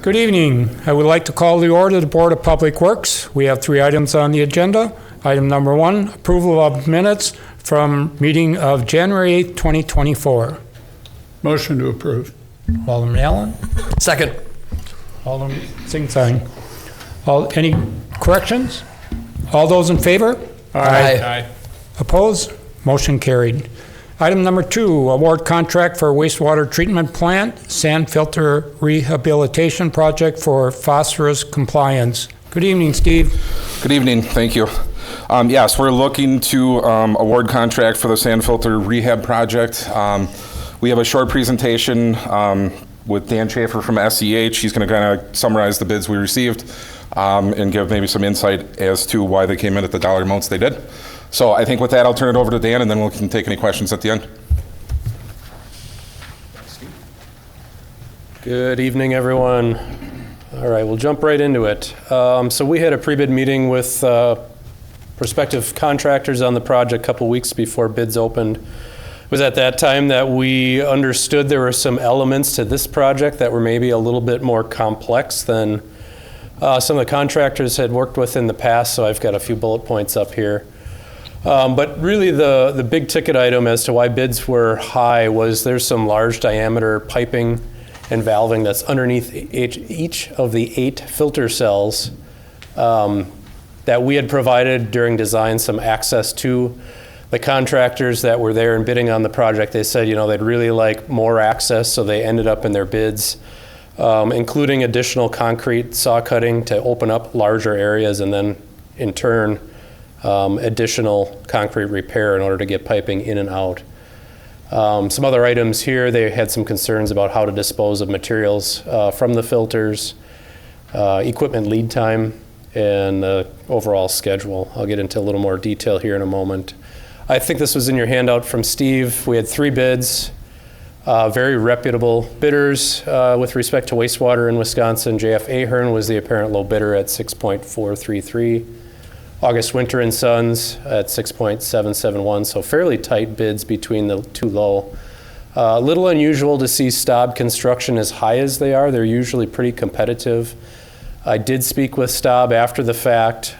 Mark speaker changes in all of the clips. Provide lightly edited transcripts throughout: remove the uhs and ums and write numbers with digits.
Speaker 1: Good evening. I would like to call the order of the Board of Public Works. We have 3 items on the agenda. Item number 1, approval of minutes from meeting of January 8th, 2024.
Speaker 2: Motion to approve.
Speaker 1: Alderman Allen.
Speaker 3: Second.
Speaker 1: Alderman Singh. Any corrections? All those in favor?
Speaker 3: Aye.
Speaker 1: Opposed? Motion carried. Item number 2, award contract for wastewater treatment plant, sand filter rehabilitation project for phosphorus compliance. Good evening, Steve.
Speaker 4: Good evening. Thank you. Yes, we're looking to award contract for the sand filter rehab project. We have a short presentation with Dan Schaefer from SEH. He's going to kind of summarize the bids we received and give maybe some insight as to why they came in at the dollar amounts they did. So I think with that, I'll turn it over to Dan, and then we can take any questions at the end.
Speaker 3: Good evening, everyone. All right, we'll jump right into it. So we had a pre-bid meeting with prospective contractors on the project a couple weeks before bids opened. It was at that time that we understood there were some elements to this project that were maybe a little bit more complex than some of the contractors had worked with in the past, so I've got a few bullet points up here. But really the big ticket item as to why bids were high was there's some large diameter piping and valving that's underneath each of the 8 filter cells that we had provided during design some access to. The contractors that were there and bidding on the project, they said, they'd really like more access, so they ended up in their bids, including additional concrete saw cutting to open up larger areas, and then in turn, additional concrete repair in order to get piping in and out. Some other items here, they had some concerns about how to dispose of materials from the filters, equipment lead time, and the overall schedule. I'll get into a little more detail here in a moment. I think this was in your handout from Steve. We had 3 bids, very reputable bidders with respect to wastewater in Wisconsin. JF Ahern was the apparent low bidder at 6.433. August Winter and Sons at 6.771, so fairly tight bids between the 2 low. A little unusual to see Staub Construction as high as they are. They're usually pretty competitive. I did speak with Staub after the fact.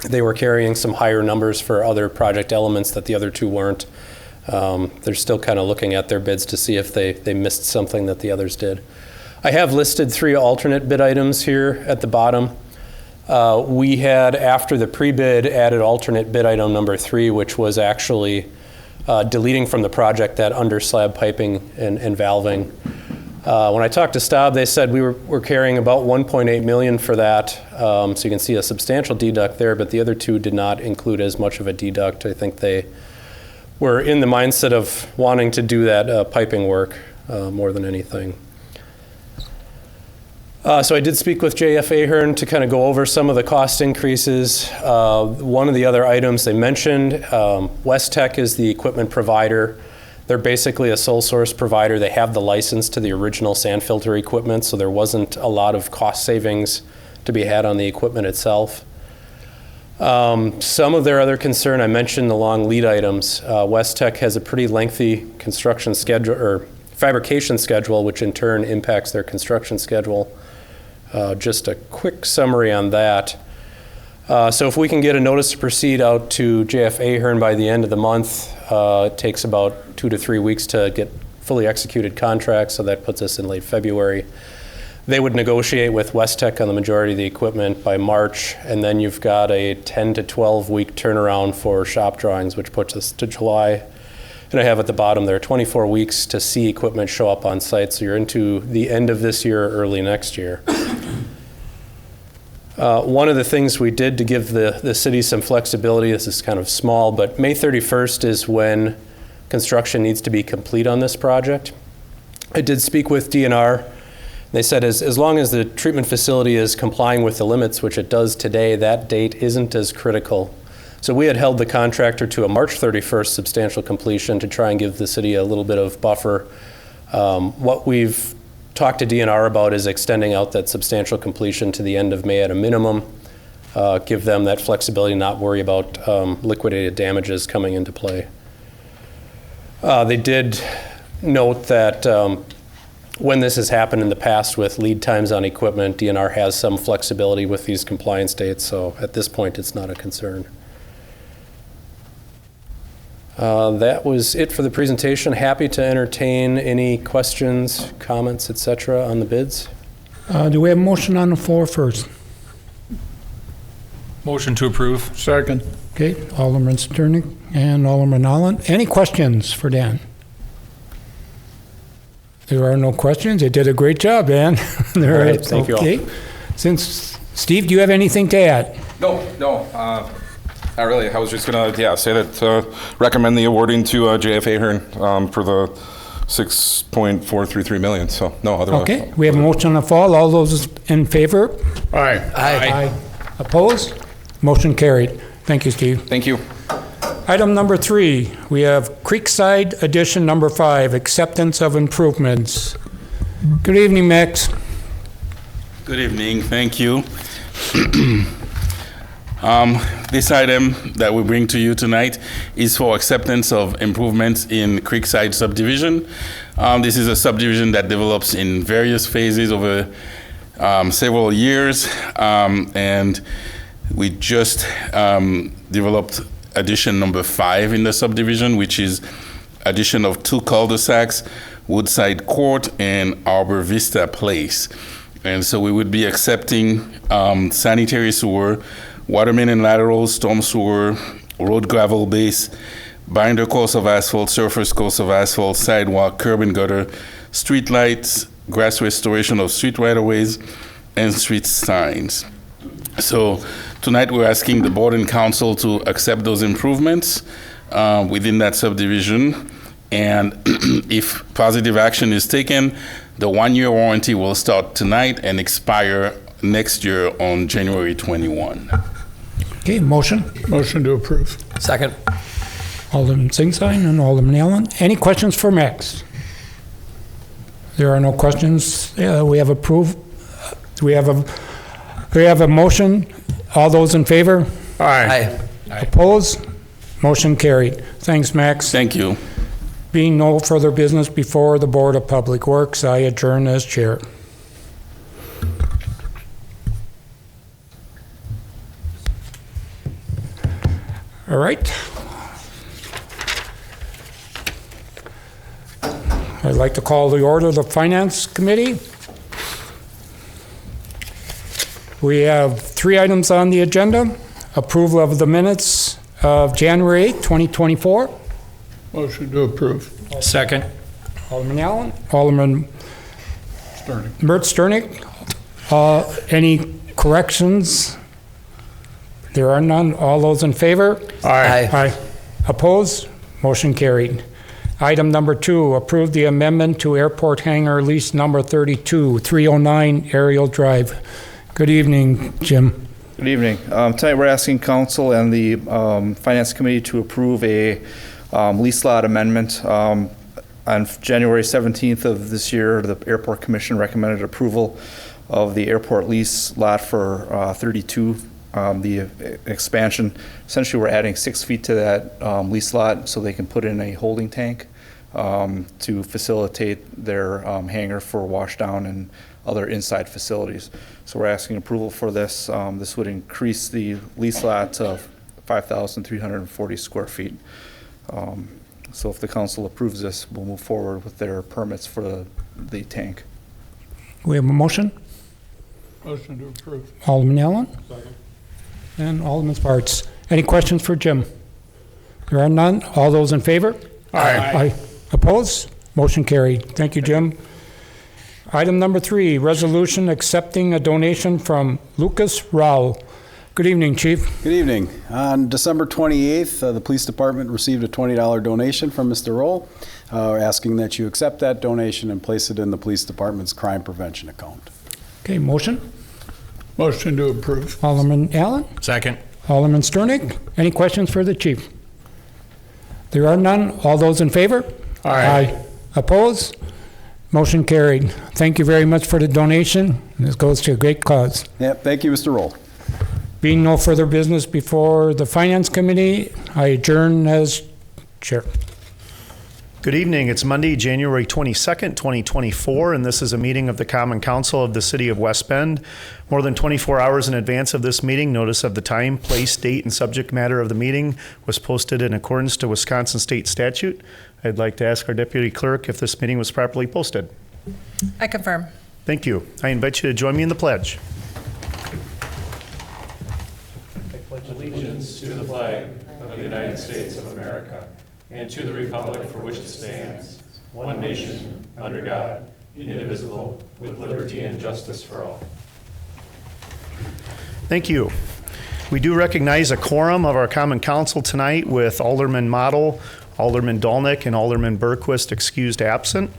Speaker 3: They were carrying some higher numbers for other project elements that the other 2 weren't. They're still kind of looking at their bids to see if they missed something that the others did. I have listed 3 alternate bid items here at the bottom. We had, after the pre-bid, added alternate bid item number 3, which was actually deleting from the project that under slab piping and valving. When I talked to Staub, they said we're carrying about $1.8 million for that. So you can see a substantial deduct there, but the other 2 did not include as much of a deduct. I think they were in the mindset of wanting to do that piping work more than anything. So I did speak with JF Ahern to kind of go over some of the cost increases. One of the other items they mentioned, West Tech is the equipment provider. They're basically a sole source provider. They have the license to the original sand filter equipment, so there wasn't a lot of cost savings to be had on the equipment itself. Some of their other concern, I mentioned the long lead items. West Tech has a pretty lengthy construction schedule or fabrication schedule, which in turn impacts their construction schedule. Just a quick summary on that. So if we can get a notice to proceed out to JF Ahern by the end of the month, it takes about 2 to 3 weeks to get fully executed contracts, so that puts us in late February. They would negotiate with West Tech on the majority of the equipment by March, and then you've got a 10 to 12 week turnaround for shop drawings, which puts us to July. And I have at the bottom there 24 weeks to see equipment show up on site, so you're into the end of this year, early next year. One of the things we did to give the city some flexibility, this is kind of small, but May 31st is when construction needs to be complete on this project. I did speak with DNR. They said as long as the treatment facility is complying with the limits, which it does today, that date isn't as critical. So we had held the contractor to a March 31st substantial completion to try and give the city a little bit of buffer. What we've talked to DNR about is extending out that substantial completion to the end of May at a minimum, give them that flexibility, not worry about liquidated damages coming into play. They did note that when this has happened in the past with lead times on equipment, DNR has some flexibility with these compliance dates, so at this point, it's not a concern. That was it for the presentation. Happy to entertain any questions, comments, et cetera, on the bids.
Speaker 1: Do we have a motion on the floor first?
Speaker 2: Motion to approve. Second.
Speaker 1: Okay, Alderman Sternig and Alderman Allen. Any questions for Dan? There are no questions. You did a great job, Dan.
Speaker 3: All right, thank you all.
Speaker 1: Okay. Since, Steve, do you have anything to add?
Speaker 4: No, not really. I was just gonna, say that, recommend the awarding to JFA Hearn for the $6.433 million. So, no, otherwise.
Speaker 1: Okay, we have a motion on the floor. All those in favor?
Speaker 2: Aye.
Speaker 1: Aye. Opposed? Motion carried. Thank you, Steve.
Speaker 4: Thank you.
Speaker 1: Item number 3, we have Creekside Addition Number 5, Acceptance of Improvements. Good evening, Max.
Speaker 5: Good evening, thank you. This item that we bring to you tonight is for acceptance of improvements in Creekside subdivision. This is a subdivision that develops in various phases over several years, and we just developed addition number 5 in the subdivision, which is addition of 2 cul-de-sacs, Woodside Court and Arbor Vista Place. And so we would be accepting sanitary sewer, water main and lateral, storm sewer, road gravel base, binder course of asphalt, surface course of asphalt, sidewalk, curb and gutter, street lights, grass restoration of street right-of-ways, and street signs. So tonight we're asking the board and council to accept those improvements within that subdivision. And if positive action is taken, the 1-year warranty will start tonight and expire next year on January 21.
Speaker 1: Okay, motion.
Speaker 2: Motion to approve.
Speaker 6: Second.
Speaker 1: Alderman Singsine and Alderman Allen. Any questions for Max? There are no questions. We have approved. We have a motion. All those in favor?
Speaker 2: Aye.
Speaker 1: Opposed? Motion carried. Thanks, Max.
Speaker 5: Thank you.
Speaker 1: Being no further business before the Board of Public Works, I adjourn as chair. All right. I'd like to call the order of the Finance Committee. We have 3 items on the agenda. Approval of the minutes of January 8, 2024.
Speaker 2: Motion to approve.
Speaker 1: Second. Alderman Allen. Alderman
Speaker 2: Sterning.
Speaker 1: Mert Sternig. Any corrections? There are none. All those in favor?
Speaker 2: Aye.
Speaker 1: Aye. Opposed? Motion carried. Item number 2, approve the amendment to Airport Hangar Lease Number 32, 309 Aerial Drive. Good evening, Jim.
Speaker 7: Good evening. Tonight we're asking council and the Finance Committee to approve a lease lot amendment. On January 17th of this year, the Airport Commission recommended approval of the airport lease lot for 32, the expansion. Essentially, we're adding 6 feet to that lease lot so they can put in a holding tank to facilitate their hangar for washdown and other inside facilities. So we're asking approval for this. This would increase the lease lot to 5,340 square feet. So if the council approves this, we'll move forward with their permits for the tank.
Speaker 1: We have a motion.
Speaker 2: Motion to approve.
Speaker 1: Alderman Allen. Second. And Alderman Sparks. Any questions for Jim? There are none. All those in favor?
Speaker 2: Aye.
Speaker 1: Opposed? Motion carried. Thank you, Jim. Item number 3, resolution accepting a donation from Lucas Rao. Good evening, Chief.
Speaker 8: Good evening. On December 28th, the police department received a $20 donation from Mr. Roll. We're asking that you accept that donation and place it in the police department's crime prevention account.
Speaker 1: Okay, motion.
Speaker 2: Motion to approve.
Speaker 1: Alderman Allen.
Speaker 6: Second.
Speaker 1: Alderman Sternig. Any questions for the chief? There are none. All those in favor?
Speaker 2: Aye.
Speaker 1: Opposed? Motion carried. Thank you very much for the donation. This goes to a great cause.
Speaker 8: Yep, thank you, Mr. Roll.
Speaker 1: Being no further business before the Finance Committee, I adjourn as chair.
Speaker 6: Good evening. It's Monday, January 22nd, 2024, and this is a meeting of the Common Council of the City of West Bend. More than 24 hours in advance of this meeting, notice of the time, place, date, and subject matter of the meeting was posted in accordance to Wisconsin State Statute. I'd like to ask our Deputy Clerk if this meeting was properly posted.
Speaker 9: I confirm.
Speaker 6: Thank you. I invite you to join me in the pledge.
Speaker 3: I pledge allegiance to the flag of the United States of America and to the republic for which it stands, one nation, under God, indivisible, with liberty and justice for all.
Speaker 6: Thank you. We do recognize a quorum of our Common Council tonight with Alderman Model, Alderman Dolnick, and Alderman Berquist excused absent.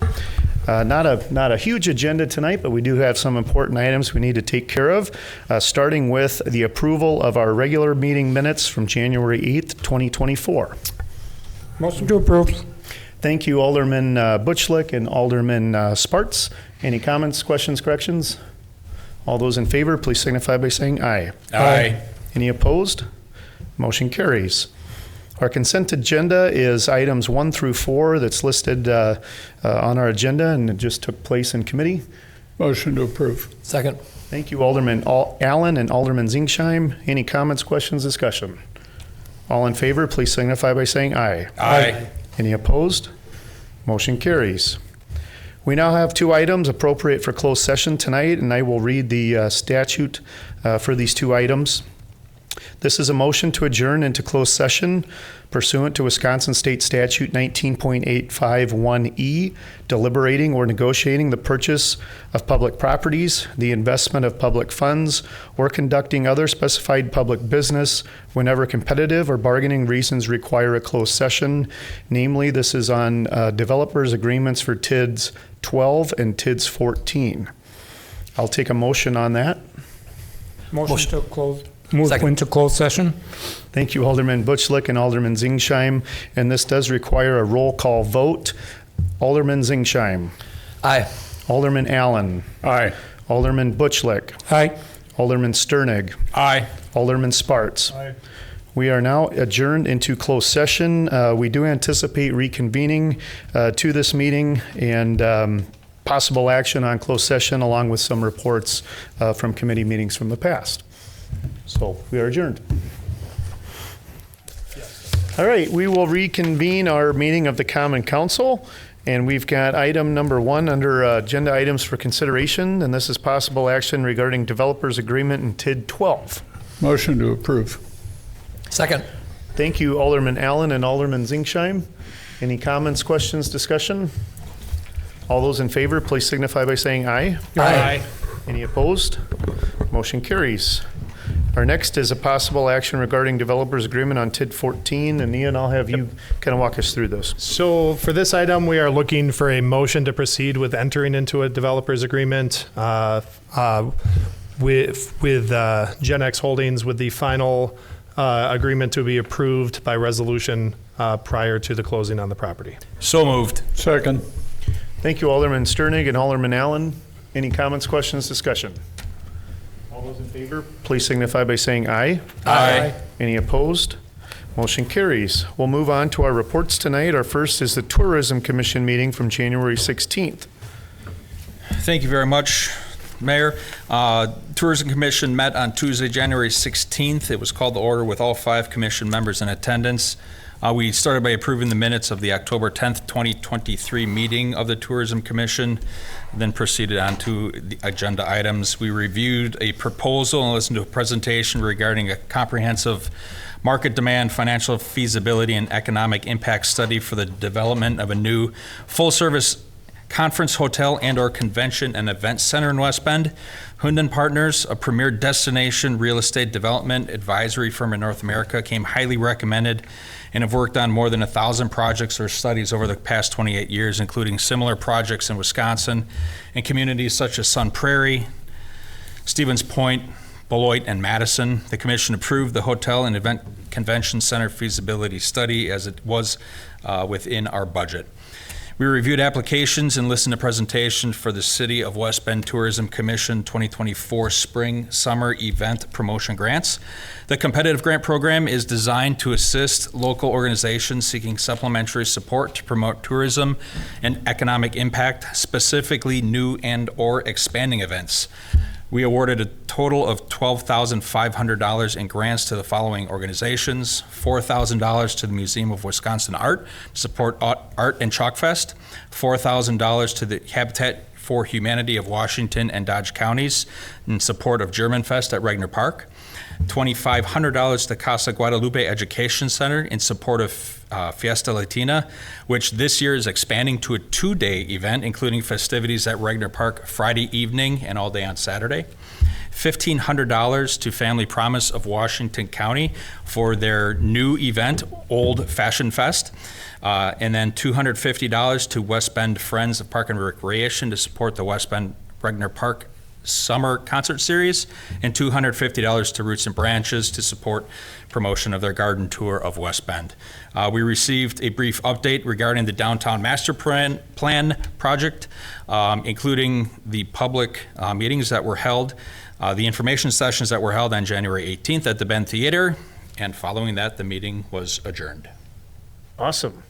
Speaker 6: Not a huge agenda tonight, but we do have some important items we need to take care of, starting with the approval of our regular meeting minutes from January 8th, 2024.
Speaker 1: Motion to approve.
Speaker 6: Thank you, Alderman Butchlick and Alderman Sparts. Any comments, questions, corrections? All those in favor, please signify by saying aye.
Speaker 1: Aye.
Speaker 6: Any opposed? Motion carries. Our consent agenda is items 1 through 4 that's listed on our agenda, and it just took place in committee.
Speaker 2: Motion to approve.
Speaker 1: Second.
Speaker 6: Thank you, Alderman Allen and Alderman Zingsheim. Any comments, questions, discussion? All in favor, please signify by saying aye.
Speaker 1: Aye.
Speaker 6: Any opposed? Motion carries. We now have 2 items appropriate for closed session tonight, and I will read the statute for these 2 items. This is a motion to adjourn into closed session pursuant to Wisconsin State Statute 19.851E, deliberating or negotiating the purchase of public properties, the investment of public funds, or conducting other specified public business whenever competitive or bargaining reasons require a closed session. Namely, this is on developers' agreements for TIDs 12 and TIDs 14. I'll take a motion on that.
Speaker 1: Motion to close. Move into closed session.
Speaker 6: Thank you, Alderman Butchlick and Alderman Zingsheim. And this does require a roll call vote. Alderman Zingsheim.
Speaker 1: Aye.
Speaker 6: Alderman Allen.
Speaker 2: Aye.
Speaker 6: Alderman Butchlick.
Speaker 1: Aye.
Speaker 6: Alderman Sternig.
Speaker 1: Aye.
Speaker 6: Alderman Sparts.
Speaker 2: Aye.
Speaker 6: We are now adjourned into closed session. We do anticipate reconvening to this meeting and possible action on closed session along with some reports from committee meetings from the past. So we are adjourned. All right, we will reconvene our meeting of the Common Council, and we've got item number 1 under agenda items for consideration, and this is possible action regarding developers agreement in TID 12.
Speaker 2: Motion to approve.
Speaker 1: Second.
Speaker 6: Thank you, Alderman Allen and Alderman Zingsheim. Any comments, questions, discussion? All those in favor, please signify by saying aye.
Speaker 1: Aye.
Speaker 6: Any opposed? Motion carries. Our next is a possible action regarding developers agreement on TID 14. And Ian, I'll have you kind of walk us through this.
Speaker 10: So for this item, we are looking for a motion to proceed with entering into a developers agreement with Gen X Holdings, with the final agreement to be approved by resolution prior to the closing on the property.
Speaker 1: So moved.
Speaker 2: Second.
Speaker 6: Thank you, Alderman Sternig and Alderman Allen. Any comments, questions, discussion? All those in favor, please signify by saying aye.
Speaker 1: Aye.
Speaker 6: Any opposed? Motion carries. We'll move on to our reports tonight. Our first is the Tourism Commission meeting from January 16th.
Speaker 11: Thank you very much, Mayor. Tourism Commission met on Tuesday, January 16th. It was called to order with all 5 commission members in attendance. We started by approving the minutes of the October 10th, 2023 meeting of the Tourism Commission, then proceeded on to the agenda items. We reviewed a proposal and listened to a presentation regarding a comprehensive market demand, financial feasibility, and economic impact study for the development of a new full-service conference hotel and/or convention and event center in West Bend. Hunden Partners, a premier destination real estate development advisory firm in North America, came highly recommended and have worked on more than 1,000 projects or studies over the past 28 years, including similar projects in Wisconsin and communities such as Sun Prairie, Stevens Point, Beloit, and Madison. The commission approved the hotel and event convention center feasibility study as it was within our budget. We reviewed applications and listened to presentations for the City of West Bend Tourism Commission 2024 Spring Summer Event Promotion Grants. The competitive grant program is designed to assist local organizations seeking supplementary support to promote tourism and economic impact, specifically new and/or expanding events. We awarded a total of $12,500 in grants to the following organizations: $4,000 to the Museum of Wisconsin Art to support Art and Chalk Fest, $4,000 to the Habitat for Humanity of Washington and Dodge Counties in support of German Fest at Regner Park, $2,500 to Casa Guadalupe Education Center in support of Fiesta Latina, which this year is expanding to a 2-day event, including festivities at Regner Park Friday evening and all day on Saturday. $1,500 to Family Promise of Washington County for their new event, Old Fashion Fest. And then $250 to West Bend Friends of Park and Recreation to support the West Bend Regner Park Summer Concert Series, and $250 to Roots and Branches to support promotion of their garden tour of West Bend. We received a brief update regarding the Downtown Master Plan project, including the public meetings that were held, the information sessions that were held on January 18th at the Bend Theater, and following that, the meeting was adjourned.
Speaker 6: Awesome.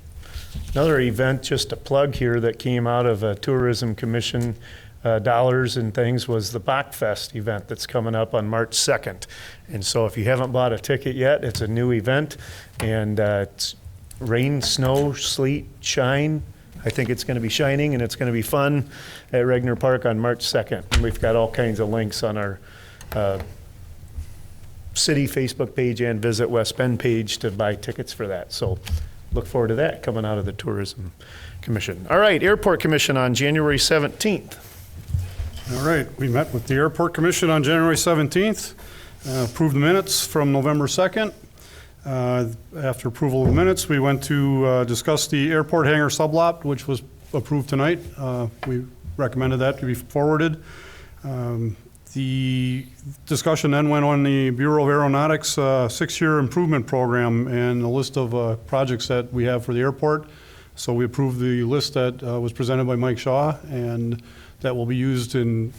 Speaker 6: Another event, just a plug here, that came out of a Tourism Commission dollars and things was the Bachfest event that's coming up on March 2nd. And so if you haven't bought a ticket yet, it's a new event, and it's rain, snow, sleet, shine. I think it's going to be shining, and it's going to be fun at Regner Park on March 2nd. And we've got all kinds of links on our city Facebook page and Visit West Bend page to buy tickets for that. So look forward to that coming out of the Tourism Commission. All right, Airport Commission on January 17th.
Speaker 9: All right, we met with the Airport Commission on January 17th, approved the minutes from November 2nd. After approval of the minutes, we went to discuss the airport hangar sublot, which was approved tonight. We recommended that to be forwarded. The discussion then went on the Bureau of Aeronautics 6-year improvement program and a list of projects that we have for the airport. So we approved the list that was presented by Mike Shaw, and that will be used to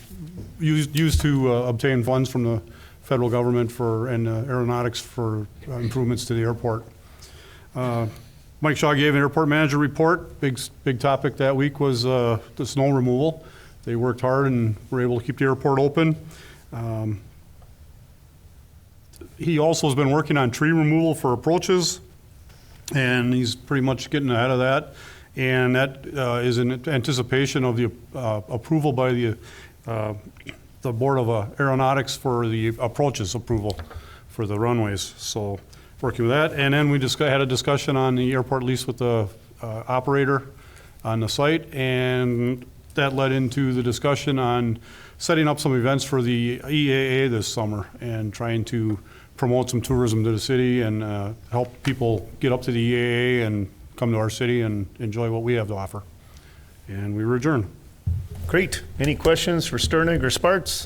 Speaker 9: obtain funds from the federal government and aeronautics for improvements to the airport. Mike Shaw gave an airport manager report. Big topic that week was the snow removal. They worked hard and were able to keep the airport open. He also has been working on tree removal for approaches, and he's pretty much getting ahead of that. And that is in anticipation of the approval by the Board of Aeronautics for the approaches approval for the runways. So working with that. And then we just had a discussion on the airport lease with the operator on the site, and that led into the discussion on setting up some events for the EAA this summer and trying to promote some tourism to the city and help people get up to the EAA and come to our city and enjoy what we have to offer. And we were adjourned.
Speaker 6: Great. Any questions for Sternig or Sparts?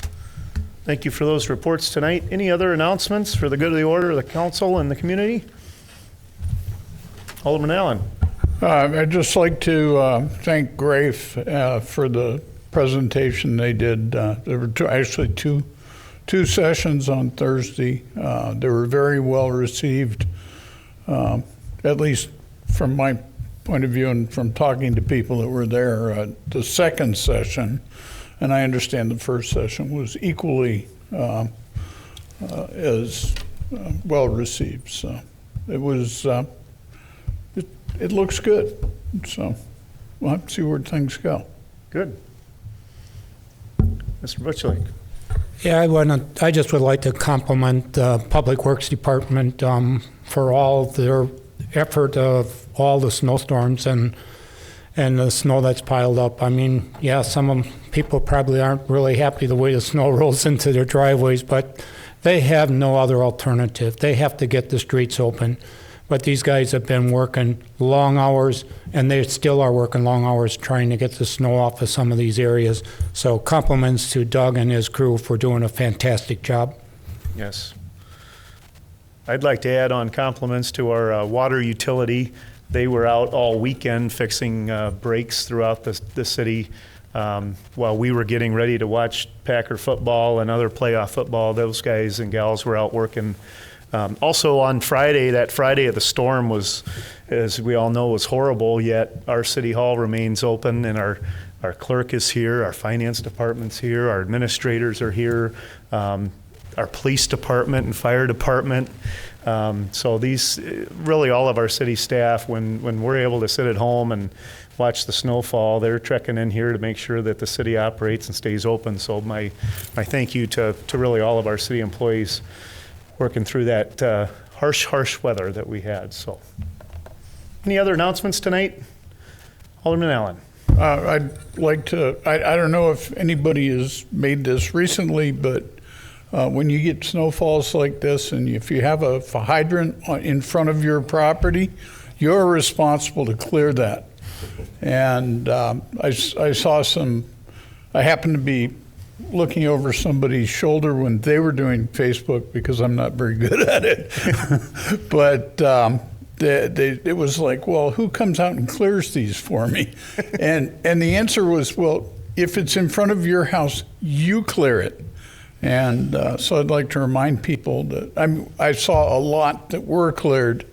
Speaker 6: Thank you for those reports tonight. Any other announcements for the good of the order of the council and the community? Alderman Allen.
Speaker 2: I'd just like to thank Grafe for the presentation they did. There were actually two sessions on Thursday. They were very well received, at least from my point of view and from talking to people that were there. The second session, and I understand the first session, was equally as well received. So it was, it looks good. So we'll have to see where things go.
Speaker 6: Good. Mr. Butchley.
Speaker 1: Yeah, I just would like to compliment the Public Works Department for all their effort of all the snowstorms and the snow that's piled up. I mean, yeah, some people probably aren't really happy the way the snow rolls into their driveways, but they have no other alternative. They have to get the streets open. But these guys have been working long hours, and they still are working long hours trying to get the snow off of some of these areas. So compliments to Doug and his crew for doing a fantastic job.
Speaker 6: Yes. I'd like to add on compliments to our water utility. They were out all weekend fixing breaks throughout the city while we were getting ready to watch Packer football and other playoff football. Those guys and gals were out working. Also on Friday, that Friday of the storm was, as we all know, was horrible, yet our city hall remains open and our clerk is here, our finance department's here, our administrators are here, our police department and fire department. So these, really all of our city staff, when we're able to sit at home and watch the snowfall, they're trekking in here to make sure that the city operates and stays open. So my thank you to really all of our city employees working through that harsh weather that we had. So, any other announcements tonight? Alderman Allen.
Speaker 2: I'd like to, I don't know if anybody has made this recently, but when you get snowfalls like this and if you have a hydrant in front of your property, you're responsible to clear that. And I saw I happened to be looking over somebody's shoulder when they were doing Facebook because I'm not very good at it. But it was like, well, who comes out and clears these for me? And the answer was, well, if it's in front of your house, you clear it. And so I'd like to remind people that I saw a lot that were cleared.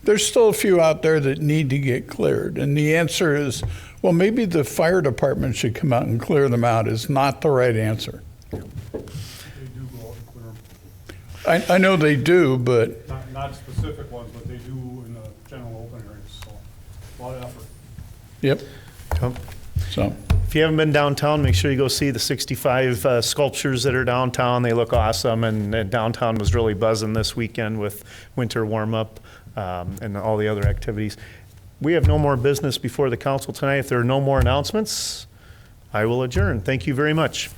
Speaker 2: There's still a few out there that need to get cleared. And the answer is, well, maybe the fire department should come out and clear them out is not the right answer.
Speaker 9: They do go out and clear them.
Speaker 2: I know they do, but
Speaker 9: Not specific ones, but they do in the general open areas, so a lot of effort.
Speaker 2: yep. So
Speaker 6: If you haven't been downtown, make sure you go see the 65 sculptures that are downtown. They look awesome, and downtown was really buzzing this weekend with winter warm-up and all the other activities. We have no more business before the council tonight. If there are no more announcements, I will adjourn. Thank you very much.